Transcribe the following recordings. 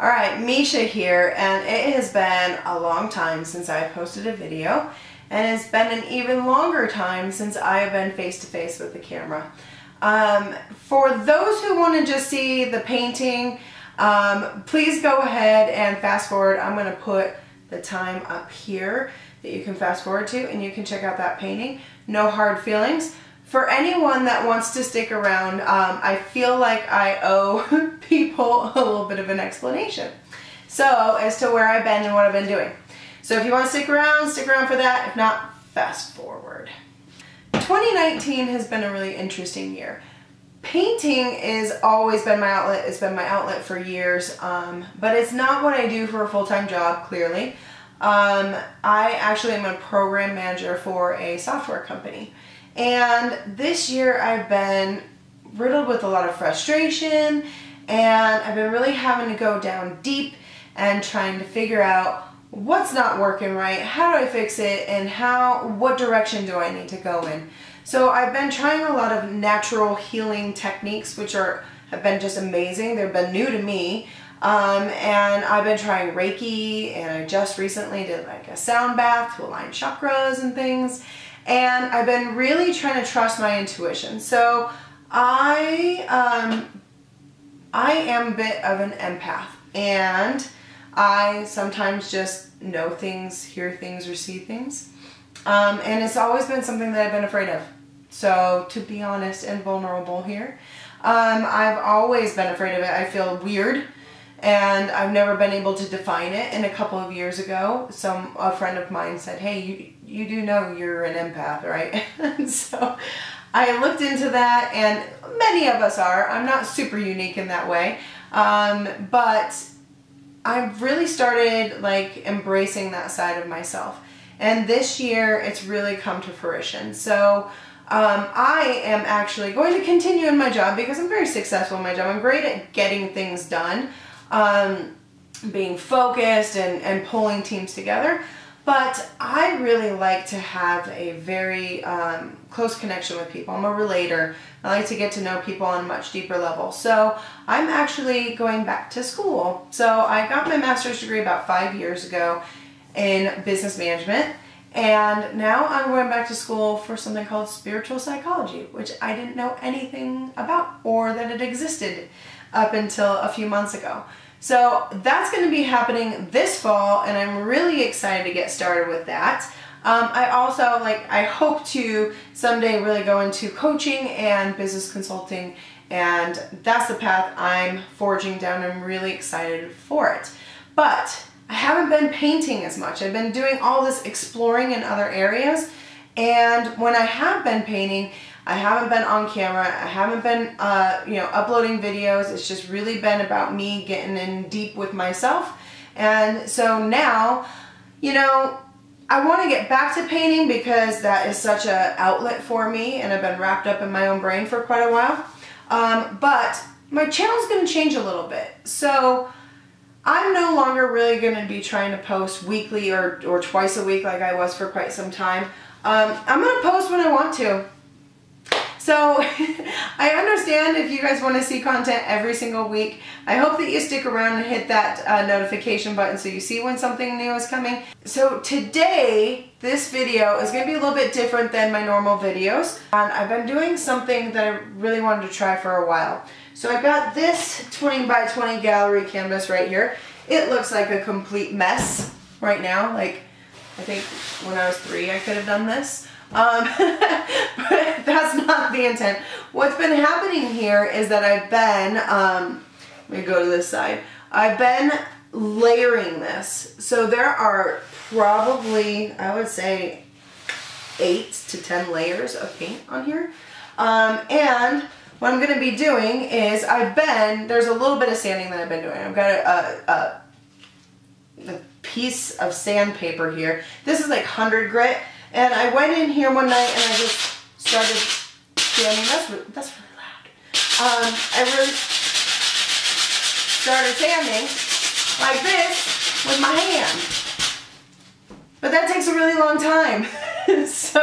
Alright, Misha here, and it has been a long time since I posted a video, and it's been an even longer time since I have been face to face with the camera. For those who want to just see the painting, please go ahead and fast forward. I'm going to put the time up here that you can fast forward to, and you can check out that painting. No hard feelings. For anyone that wants to stick around, I feel like I owe people a little bit of an explanation. So, as to where I've been and what I've been doing. So if you want to stick around for that. If not, fast forward. 2019 has been a really interesting year. Painting has always been my outlet. It's been my outlet for years, but it's not what I do for a full-time job, clearly. I actually am a program manager for a software company. And this year I've been riddled with a lot of frustration, and I've been really having to go down deep and trying to figure out what's not working right, how do I fix it, and what direction do I need to go in. So I've been trying a lot of natural healing techniques, which have been just amazing. They've been new to me. And I've been trying Reiki, and I just recently did like a sound bath to align chakras and things. And I've been really trying to trust my intuition. So I am a bit of an empath, and I sometimes just know things, hear things, or see things. And it's always been something that I've been afraid of. So to be honest and vulnerable here, I've always been afraid of it. I feel weird, and I've never been able to define it. And a couple of years ago, a friend of mine said, "Hey, you do know you're an empath, right?" And so I looked into that, and many of us are. I'm not super unique in that way, but I've really started like embracing that side of myself. And this year, it's really come to fruition. So I am actually going to continue in my job because I'm very successful in my job. I'm great at getting things done, being focused and pulling teams together. But I really like to have a very close connection with people. I'm a relator. I like to get to know people on a much deeper level. So I'm actually going back to school. So I got my master's degree about 5 years ago in business management. And now I'm going back to school for something called spiritual psychology, which I didn't know anything about or that it existed up until a few months ago. So that's going to be happening this fall, and I'm really excited to get started with that. I hope to someday really go into coaching and business consulting, and that's the path I'm forging down. I'm really excited for it. But I haven't been painting as much. I've been doing all this exploring in other areas, and when I have been painting, I haven't been on camera. I haven't been, uploading videos. It's just really been about me getting in deep with myself. And so now, I want to get back to painting because that is such an outlet for me, and I've been wrapped up in my own brain for quite a while. But my channel's going to change a little bit. So I'm no longer really going to be trying to post weekly or twice a week like I was for quite some time. I'm going to post when I want to. So I understand if you guys want to see content every single week. I hope that you stick around and hit that notification button so you see when something new is coming. So today, this video is going to be a little bit different than my normal videos. And I've been doing something that I really wanted to try for a while. So I got this 20 by 20 gallery canvas right here. It looks like a complete mess right now. Like, I think when I was 3 I could have done this. But that's not the intent. What's been happening here is that I've been, let me go to this side. I've been layering this. So there are probably, I would say, 8 to 10 layers of paint on here. And what I'm going to be doing is there's a little bit of sanding that I've been doing. I've got a piece of sandpaper here. This is like 100 grit. And I went in here one night and I just started sanding. That's really loud. I really started sanding like this with my hand. But that takes a really long time. So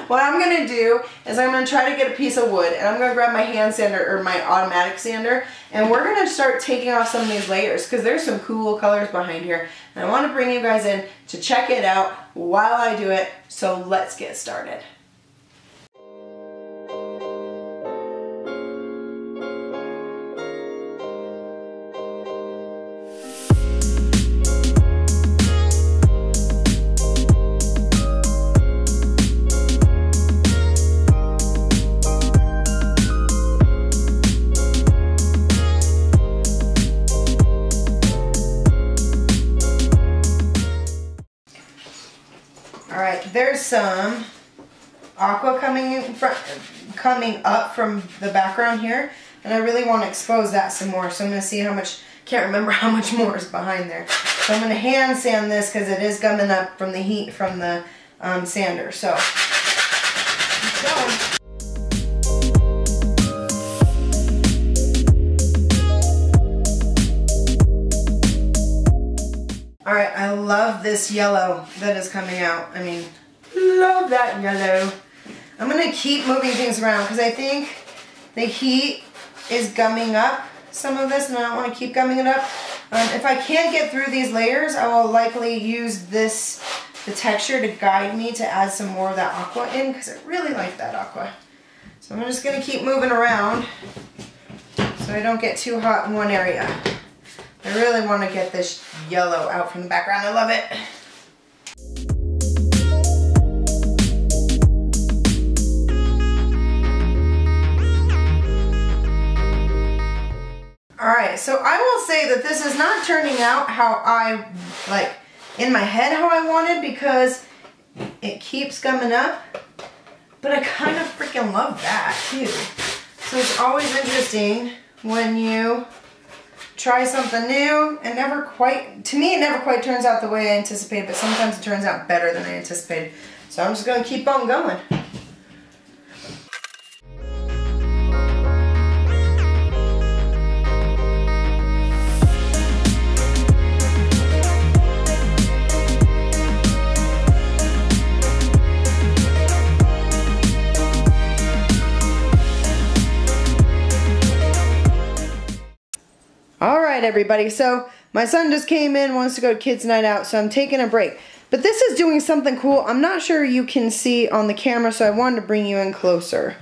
what I'm gonna do is I'm gonna try to get a piece of wood, and I'm gonna grab my hand sander or my automatic sander, and we're gonna start taking off some of these layers because there's some cool colors behind here, and I want to bring you guys in to check it out while I do it. So let's get started. There's some aqua coming up from the background here, and I really want to expose that some more. So I'm going to see how much, can't remember how much more is behind there. So I'm going to hand sand this because it is gumming up from the heat from the sander. So keep going. Alright, I love this yellow that is coming out. I mean, love that yellow. I'm going to keep moving things around because I think the heat is gumming up some of this, and I don't want to keep gumming it up. If I can't get through these layers, I will likely use the texture to guide me to add some more of that aqua in because I really like that aqua. So I'm just going to keep moving around so I don't get too hot in one area. I really want to get this yellow out from the background. I love it. Alright, so I will say that this is not turning out how I, like, in my head how I wanted because it keeps gumming up. But I kind of freaking love that too. So it's always interesting when you try something new and never quite, to me it never quite turns out the way I anticipated, but sometimes it turns out better than I anticipated. So I'm just going to keep on going. Alright everybody, so my son just came in, wants to go to kids night out, so I'm taking a break. But this is doing something cool. I'm not sure you can see on the camera, so I wanted to bring you in closer.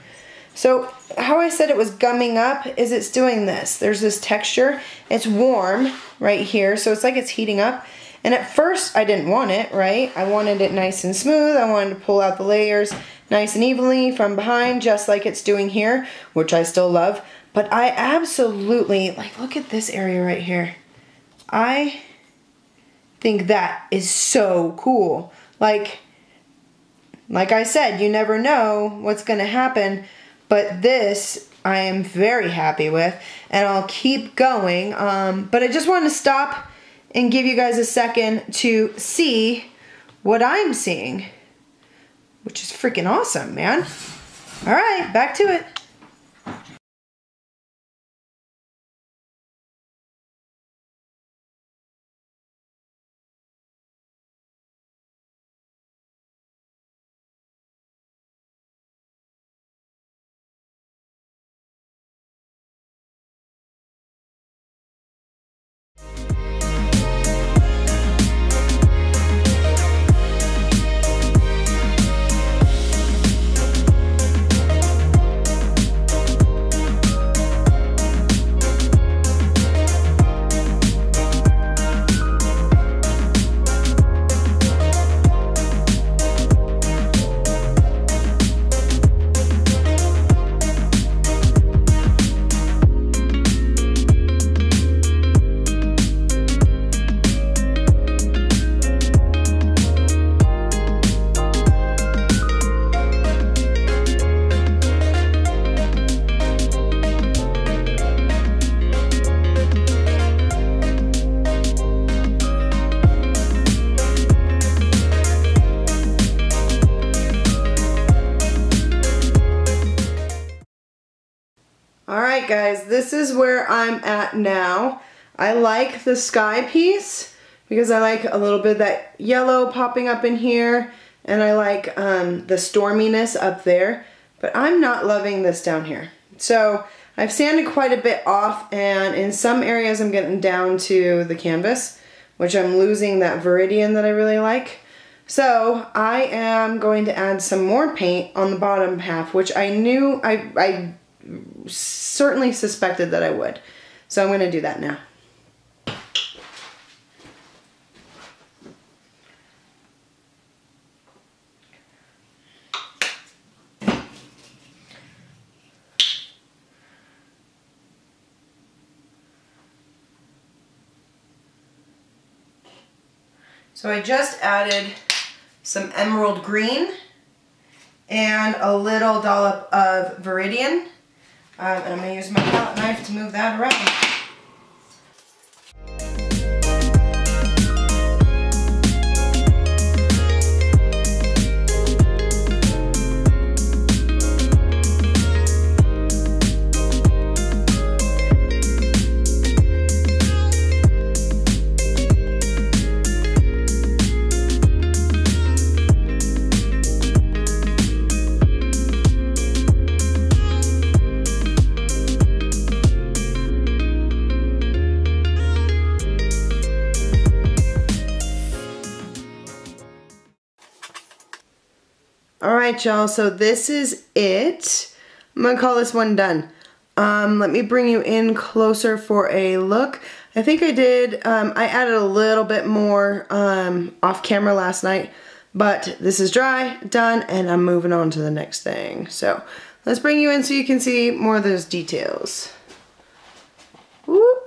So how I said it was gumming up is it's doing this. There's this texture. It's warm right here, so it's like it's heating up. And at first I didn't want it, right? I wanted it nice and smooth. I wanted to pull out the layers nice and evenly from behind, just like it's doing here, which I still love. But I absolutely, like, look at this area right here. I think that is so cool. Like I said, you never know what's going to happen. But this, I am very happy with. And I'll keep going. But I just wanted to stop and give you guys a second to see what I'm seeing. Which is freaking awesome, man. Alright, back to it. Alright guys, this is where I'm at now. I like the sky piece because I like a little bit of that yellow popping up in here. and I like the storminess up there, but I'm not loving this down here. So I've sanded quite a bit off, and in some areas I'm getting down to the canvas, which I'm losing that Viridian that I really like. So I am going to add some more paint on the bottom half, which I knew, I certainly suspected that I would. So I'm going to do that now. So I just added some emerald green and a little dollop of Viridian. And I'm going to use my palette knife to move that around. Alright y'all, so this is it. I'm going to call this one done. Let me bring you in closer for a look. I think I did, I added a little bit more off camera last night, but this is dry, done, and I'm moving on to the next thing. So let's bring you in so you can see more of those details. Whoop.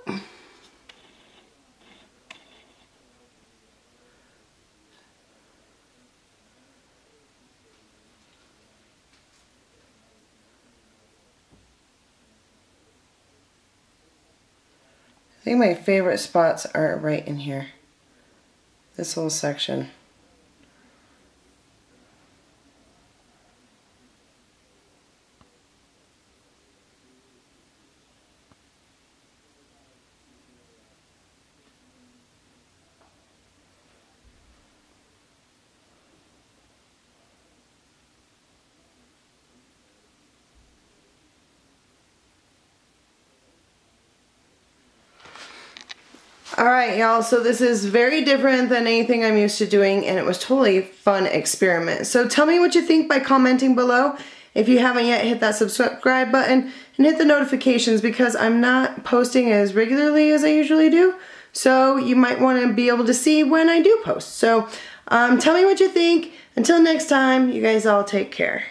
I think my favorite spots are right in here. This whole section. Alright y'all, so this is very different than anything I'm used to doing, and it was totally a fun experiment. So tell me what you think by commenting below. If you haven't yet, hit that subscribe button and hit the notifications, because I'm not posting as regularly as I usually do. So you might want to be able to see when I do post. So tell me what you think. Until next time, you guys all take care.